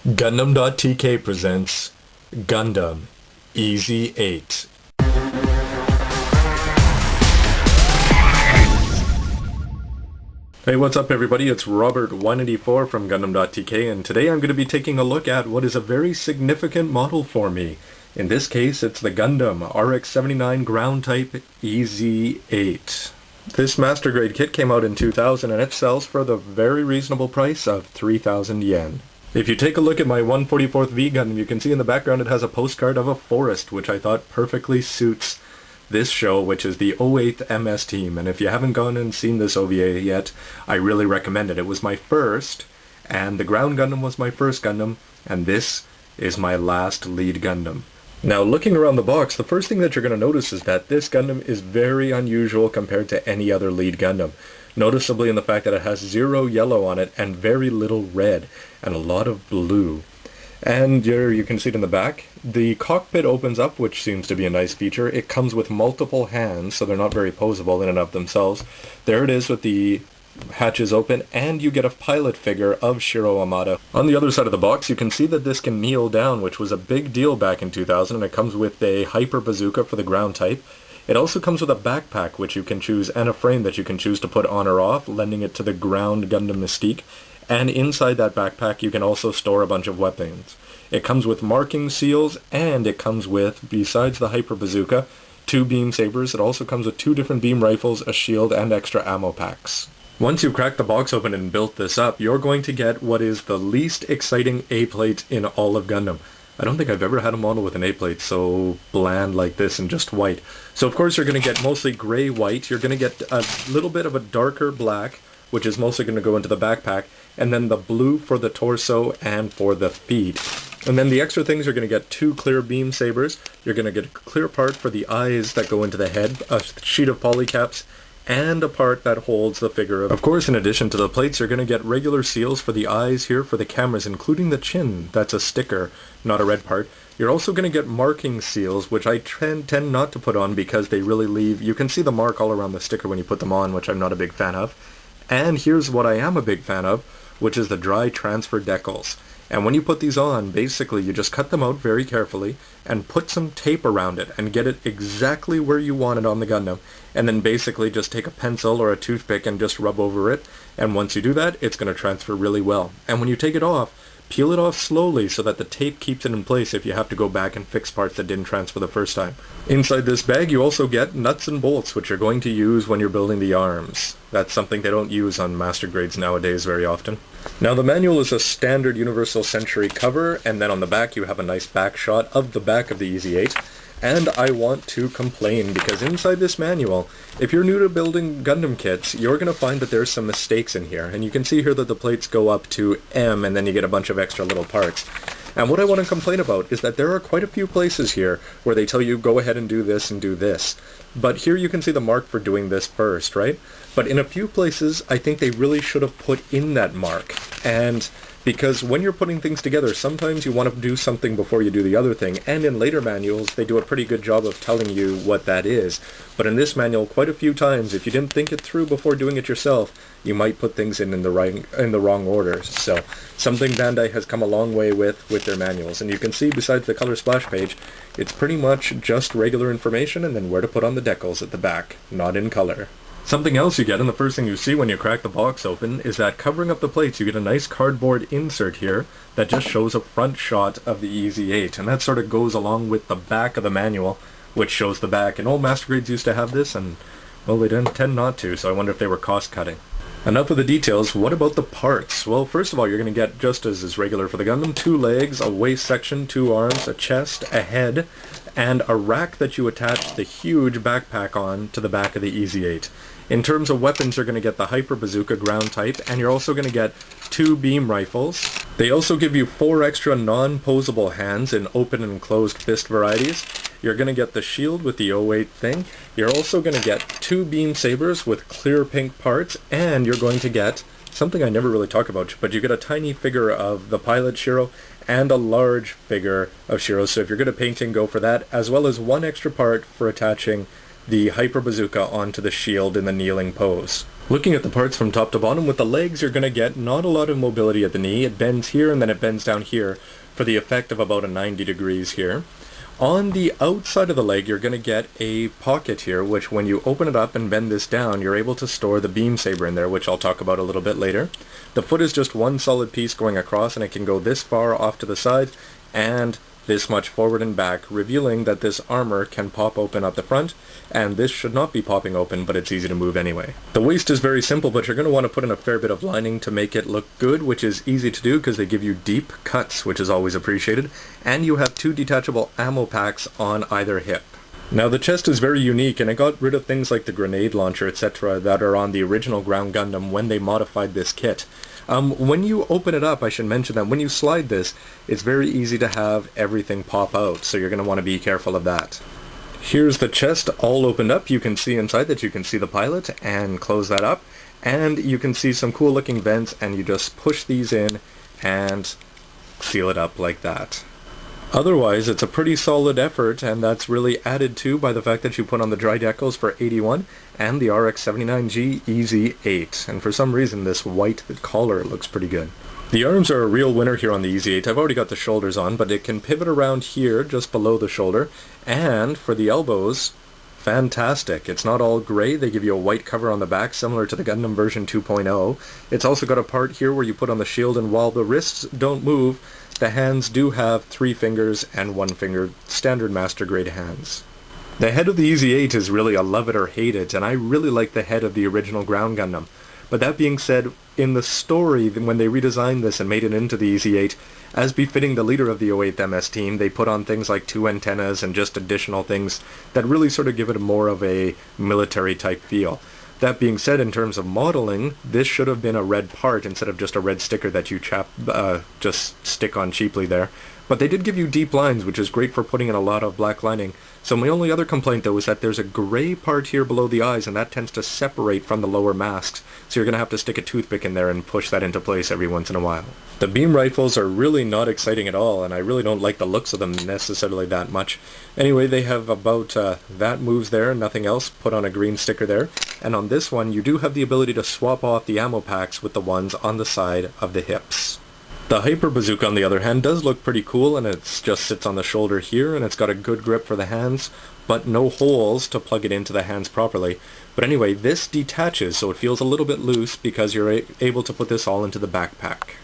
Gundam.tk presents Gundam Ez8. Hey, what's up everybody? It's Robert184 from Gundam.tk, and today I'm going to be taking a look at what is a very significant model for me. In this case, it's the Gundam RX-79 ground type Ez8. This master grade kit came out in 2000 and it sells for the very reasonable price of 3,000 yen. If you take a look at my 144th V Gundam, you can see in the background it has a postcard of a forest, which I thought perfectly suits this show, which is the 08th MS team. And if you haven't gone and seen this OVA yet, I really recommend it. It was my first, and the ground Gundam was my first Gundam, and this is my last lead Gundam. Now, looking around the box, the first thing that you're going to notice is that this Gundam is very unusual compared to any other lead Gundam. Noticeably in the fact that it has 0 yellow on it and very little red and a lot of blue. And here you can see it in the back. The cockpit opens up, which seems to be a nice feature. It comes with multiple hands, so they're not very posable in and of themselves. There it is with the hatches open, and you get a pilot figure of Shiro Amada. On the other side of the box, you can see that this can kneel down, which was a big deal back in 2000, and it comes with a hyper bazooka for the ground type. It also comes with a backpack, which you can choose, and a frame that you can choose to put on or off, lending it to the ground Gundam mystique. And inside that backpack, you can also store a bunch of weapons. It comes with marking seals, and it comes with, besides the hyper bazooka, 2 beam sabers. It also comes with 2 different beam rifles, a shield, and extra ammo packs. Once you've cracked the box open and built this up, you're going to get what is the least exciting A-plate in all of Gundam. I don't think I've ever had a model with an A-plate so bland like this and just white. So of course you're going to get mostly gray-white. You're going to get a little bit of a darker black, which is mostly going to go into the backpack, and then the blue for the torso and for the feet. And then the extra things, you're going to get 2 clear beam sabers. You're going to get a clear part for the eyes that go into the head, a sheet of polycaps, and a part that holds the figure. Of course, in addition to the plates, you're going to get regular seals for the eyes here for the cameras, including the chin. That's a sticker, not a red part. You're also going to get marking seals, which I tend not to put on because they really leave... You can see the mark all around the sticker when you put them on, which I'm not a big fan of. And here's what I am a big fan of, which is the dry transfer decals. And when you put these on, basically you just cut them out very carefully and put some tape around it and get it exactly where you want it on the Gundam. And then basically just take a pencil or a toothpick and just rub over it. And once you do that, it's going to transfer really well. And when you take it off, peel it off slowly so that the tape keeps it in place if you have to go back and fix parts that didn't transfer the first time. Inside this bag you also get nuts and bolts, which you're going to use when you're building the arms. That's something they don't use on master grades nowadays very often. Now the manual is a standard Universal Century cover, and then on the back you have a nice back shot of the back of the Ez8. And I want to complain, because inside this manual, if you're new to building Gundam kits, you're going to find that there's some mistakes in here. And you can see here that the plates go up to M, and then you get a bunch of extra little parts. And what I want to complain about is that there are quite a few places here where they tell you go ahead and do this and do this. But here you can see the mark for doing this first, right? But in a few places, I think they really should have put in that mark. And because when you're putting things together, sometimes you want to do something before you do the other thing, and in later manuals they do a pretty good job of telling you what that is. But in this manual, quite a few times, if you didn't think it through before doing it yourself, you might put things in the wrong order. So something Bandai has come a long way with their manuals. And you can see besides the color splash page, it's pretty much just regular information and then where to put on the decals at the back, not in color. Something else you get, and the first thing you see when you crack the box open, is that covering up the plates you get a nice cardboard insert here that just shows a front shot of the Ez8, and that sort of goes along with the back of the manual, which shows the back. And old master grades used to have this, and well, they didn't tend not to, so I wonder if they were cost cutting. Enough of the details, what about the parts? Well, first of all, you're going to get, just as is regular for the Gundam, 2 legs, a waist section, 2 arms, a chest, a head, and a rack that you attach the huge backpack on to the back of the Ez8. In terms of weapons, you're going to get the Hyper Bazooka ground type, and you're also going to get 2 beam rifles. They also give you 4 extra non-posable hands in open and closed fist varieties. You're going to get the shield with the 08 thing. You're also going to get 2 beam sabers with clear pink parts, and you're going to get something I never really talk about, but you get a tiny figure of the pilot Shiro and a large figure of Shiro, so if you're good at painting, go for that, as well as 1 extra part for attaching the Hyper Bazooka onto the shield in the kneeling pose. Looking at the parts from top to bottom, with the legs you're going to get not a lot of mobility at the knee. It bends here and then it bends down here for the effect of about a 90 degrees here. On the outside of the leg you're going to get a pocket here, which when you open it up and bend this down, you're able to store the beam saber in there, which I'll talk about a little bit later. The foot is just one solid piece going across, and it can go this far off to the side and this much forward and back, revealing that this armor can pop open up the front, and this should not be popping open, but it's easy to move anyway. The waist is very simple, but you're going to want to put in a fair bit of lining to make it look good, which is easy to do because they give you deep cuts, which is always appreciated, and you have 2 detachable ammo packs on either hip. Now the chest is very unique, and it got rid of things like the grenade launcher, etc. that are on the original Ground Gundam when they modified this kit. When you open it up, I should mention that when you slide this, it's very easy to have everything pop out, so you're going to want to be careful of that. Here's the chest all opened up. You can see inside that you can see the pilot, and close that up, and you can see some cool looking vents, and you just push these in and seal it up like that. Otherwise, it's a pretty solid effort, and that's really added to by the fact that you put on the dry decals for 81 and the RX-79G Ez8, and for some reason this white collar looks pretty good. The arms are a real winner here on the Ez8. I've already got the shoulders on, but it can pivot around here just below the shoulder, and for the elbows, fantastic. It's not all gray. They give you a white cover on the back, similar to the Gundam version 2.0. It's also got a part here where you put on the shield, and while the wrists don't move, the hands do have 3 fingers and 1 finger, standard master grade hands. The head of the Ez8 is really a love it or hate it, and I really like the head of the original Ground Gundam. But that being said, in the story, when they redesigned this and made it into the Ez8, as befitting the leader of the 08th MS team, they put on things like 2 antennas and just additional things that really sort of give it more of a military type feel. That being said, in terms of modeling, this should have been a red part instead of just a red sticker that you just stick on cheaply there. But they did give you deep lines, which is great for putting in a lot of black lining. So my only other complaint though is that there's a gray part here below the eyes, and that tends to separate from the lower masks. So you're going to have to stick a toothpick in there and push that into place every once in a while. The beam rifles are really not exciting at all, and I really don't like the looks of them necessarily that much. Anyway, they have about that moves there, nothing else. Put on a green sticker there. And on this one, you do have the ability to swap off the ammo packs with the ones on the side of the hips. The Hyper Bazooka, on the other hand, does look pretty cool, and it just sits on the shoulder here, and it's got a good grip for the hands, but no holes to plug it into the hands properly. But anyway, this detaches, so it feels a little bit loose because you're able to put this all into the backpack.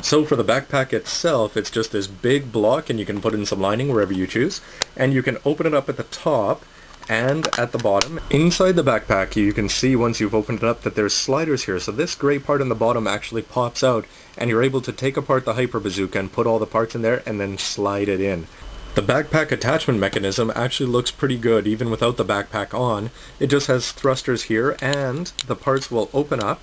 So for the backpack itself, it's just this big block, and you can put in some lining wherever you choose, and you can open it up at the top and at the bottom. Inside the backpack, you can see once you've opened it up that there's sliders here, so this gray part on the bottom actually pops out, and you're able to take apart the Hyper Bazooka and put all the parts in there and then slide it in. The backpack attachment mechanism actually looks pretty good even without the backpack on. It just has thrusters here, and the parts will open up.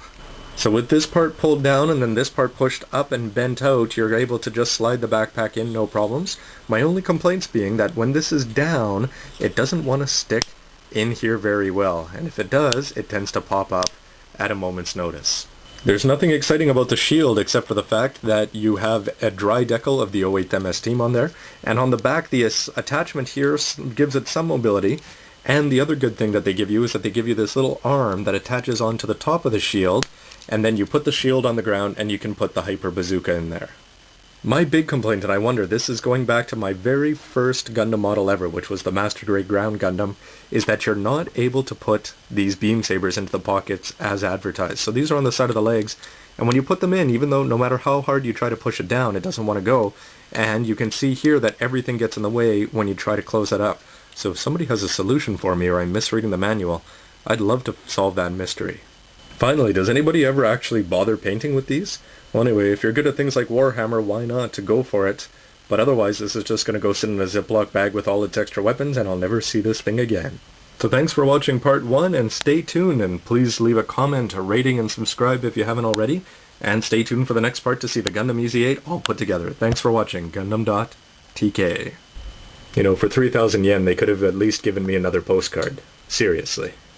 So with this part pulled down and then this part pushed up and bent out, you're able to just slide the backpack in, no problems. My only complaints being that when this is down, it doesn't want to stick in here very well, and if it does, it tends to pop up at a moment's notice. There's nothing exciting about the shield except for the fact that you have a dry decal of the 08th MS team on there, and on the back the attachment here gives it some mobility. And the other good thing that they give you is that they give you this little arm that attaches onto the top of the shield, and then you put the shield on the ground and you can put the Hyper Bazooka in there. My big complaint, and I wonder, this is going back to my very first Gundam model ever, which was the Master Grade Ground Gundam, is that you're not able to put these beam sabers into the pockets as advertised. So these are on the side of the legs, and when you put them in, even though no matter how hard you try to push it down, it doesn't want to go, and you can see here that everything gets in the way when you try to close that up. So if somebody has a solution for me, or I'm misreading the manual, I'd love to solve that mystery. Finally, does anybody ever actually bother painting with these? Well, anyway, if you're good at things like Warhammer, why not to go for it? But otherwise, this is just going to go sit in a Ziploc bag with all its extra weapons, and I'll never see this thing again. So thanks for watching part 1, and stay tuned, and please leave a comment, a rating, and subscribe if you haven't already. And stay tuned for the next part to see the Gundam Ez8 all put together. Thanks for watching, gundam.tk. You know, for 3,000 yen, they could have at least given me another postcard. Seriously.